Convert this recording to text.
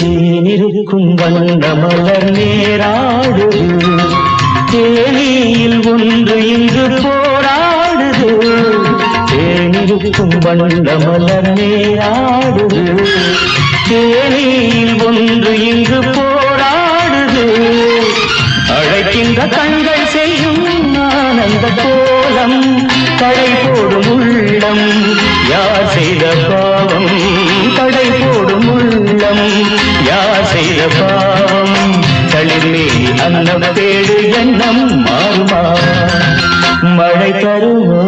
தேனிருக்கும் வண்ண மலர் நேராடுது தேனியில் ஒன்று இன்று போராடுது தேனிருக்கும் வண்ண மலர் நேராடுது தேனியில் ஒன்று இன்று போராடுது அழைக்கின்ற கண்கள் செய்யும் ஆனந்த கோலம் தடை போடும் உள்ளம் யார் செய்த பாவம் தடை போடும் உள்ளம் யார் செய்த பாவம் தளிர்மேனி அன்னம் தேடு எண்ணம் மாறுமா மழை தருமோ